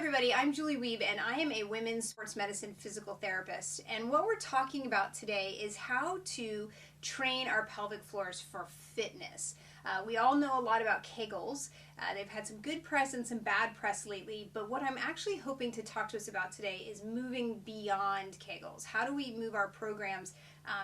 everybody, I'm Julie Wiebe and I am a women's sports medicine physical therapist, and what we're talking about today is how to train our pelvic floors for fitness. We all know a lot about Kegels. They've had some good press and some bad press lately, but what I'm actually hoping to talk to us about today is moving beyond Kegels. How do we move our programs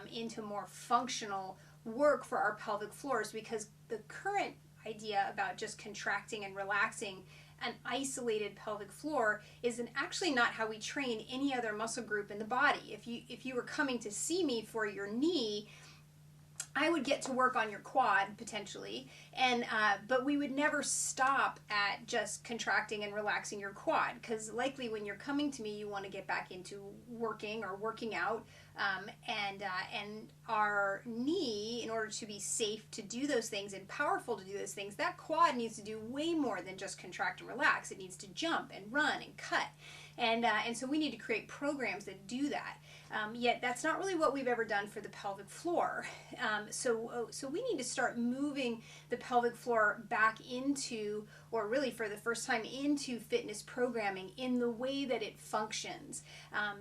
into more functional work for our pelvic floors? Because the current idea about just contracting and relaxing an isolated pelvic floor is actually not how we train any other muscle group in the body. If you were coming to see me for your knee, I would get to work on your quad potentially, but we would never stop at just contracting and relaxing your quad, because likely when you're coming to me you want to get back into working or working out, and our knee, in order to be safe to do those things and powerful to do those things, that quad needs to do way more than just contract and relax. It needs to jump and run and cut, and so we need to create programs that do that. Yet that's not really what we've ever done for the pelvic floor. So we need to start moving the pelvic floor back into, or really for the first time, into fitness programming in the way that it functions,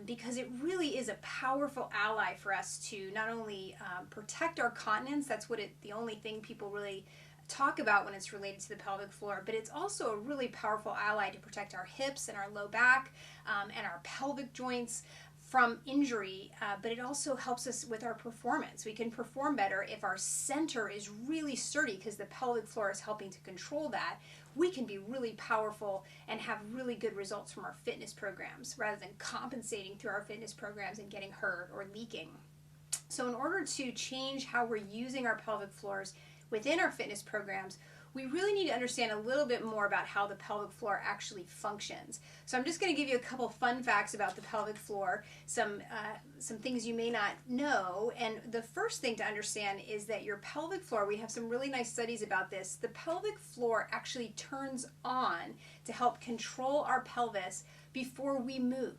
because it really is a powerful ally for us to not only protect our continence. That's the only thing people really talk about when it's related to the pelvic floor, but it's also a really powerful ally to protect our hips and our low back and our pelvic joints from injury, but it also helps us with our performance. We can perform better if our center is really sturdy, because the pelvic floor is helping to control that. We can be really powerful and have really good results from our fitness programs, rather than compensating through our fitness programs and getting hurt or leaking. So in order to change how we're using our pelvic floors within our fitness programs, we really need to understand a little bit more about how the pelvic floor actually functions. So I'm just going to give you a couple fun facts about the pelvic floor, some things you may not know. And the first thing to understand is that your pelvic floor, we have some really nice studies about this, the pelvic floor actually turns on to help control our pelvis before we move.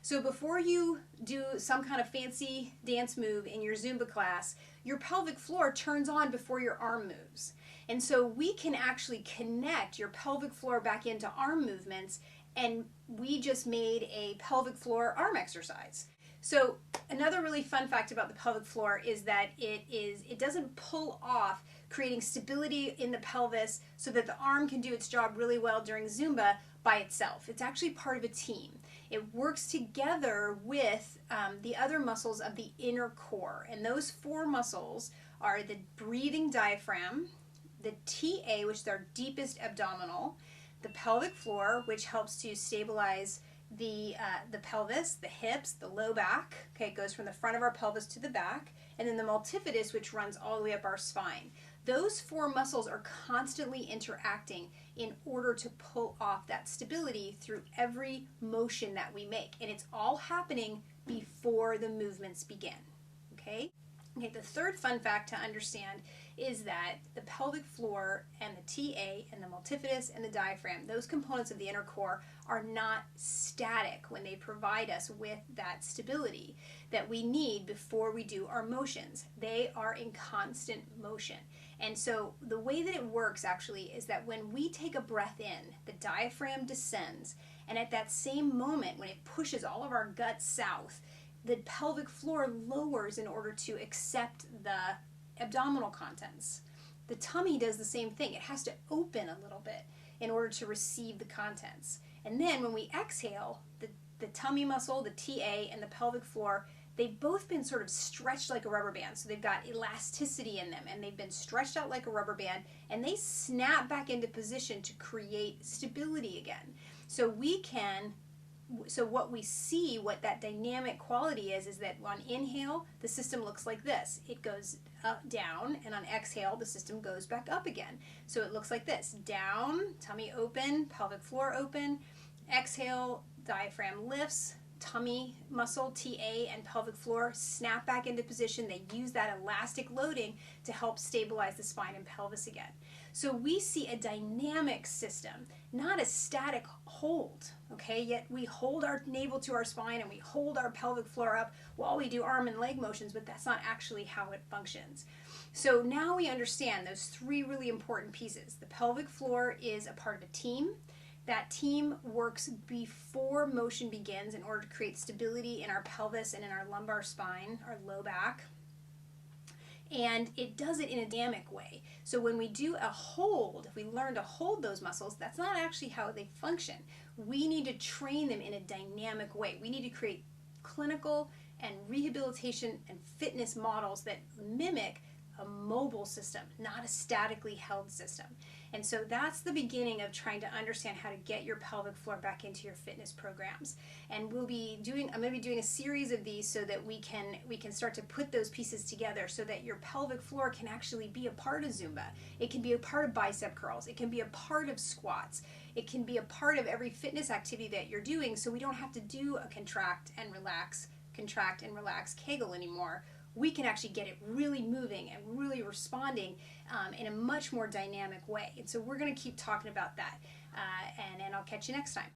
So before you do some kind of fancy dance move in your Zumba class, your pelvic floor turns on before your arm moves. And so we can actually connect your pelvic floor back into arm movements, and we just made a pelvic floor arm exercise. So another really fun fact about the pelvic floor is that it doesn't pull off, creating stability in the pelvis so that the arm can do its job really well during Zumba by itself. It's actually part of a team. It works together with the other muscles of the inner core, and those four muscles are the breathing diaphragm, the TA, which is our deepest abdominal, the pelvic floor, which helps to stabilize the pelvis, the hips, the low back. Okay, it goes from the front of our pelvis to the back, and then the multifidus, which runs all the way up our spine. Those four muscles are constantly interacting in order to pull off that stability through every motion that we make, and it's all happening before the movements begin. Okay, the third fun fact to understand is that the pelvic floor and the TA and the multifidus and the diaphragm, those components of the inner core, are not static when they provide us with that stability that we need before we do our motions. They are in constant motion. And so the way that it works actually is that when we take a breath in, the diaphragm descends, and at that same moment when it pushes all of our gut south, the pelvic floor lowers in order to accept the abdominal contents. The tummy does the same thing. It has to open a little bit in order to receive the contents. And then when we exhale, the tummy muscle, the TA, and the pelvic floor, they've both been sort of stretched like a rubber band. So they've got elasticity in them, and they've been stretched out like a rubber band, and they snap back into position to create stability again. So what we see, what that dynamic quality is that on inhale, the system looks like this. It goes up, down, and on exhale, the system goes back up again. So it looks like this: down, tummy open, pelvic floor open; exhale, diaphragm lifts, tummy muscle, TA, and pelvic floor snap back into position. They use that elastic loading to help stabilize the spine and pelvis again. So we see a dynamic system, not a static hold, okay? Yet we hold our navel to our spine and we hold our pelvic floor up while we do arm and leg motions, but that's not actually how it functions. So now we understand those three really important pieces. The pelvic floor is a part of a team. That team works before motion begins in order to create stability in our pelvis and in our lumbar spine, our low back. And it does it in a dynamic way. So when we do a hold, if we learn to hold those muscles, that's not actually how they function. We need to train them in a dynamic way. We need to create clinical and rehabilitation and fitness models that mimic a mobile system, not a statically held system. And so that's the beginning of trying to understand how to get your pelvic floor back into your fitness programs. And I'm going to be doing a series of these so that we can start to put those pieces together so that your pelvic floor can actually be a part of Zumba. It can be a part of bicep curls. It can be a part of squats. It can be a part of every fitness activity that you're doing, so we don't have to do a contract and relax Kegel anymore. We can actually get it really moving and really responding in a much more dynamic way. And so we're going to keep talking about that. And I'll catch you next time.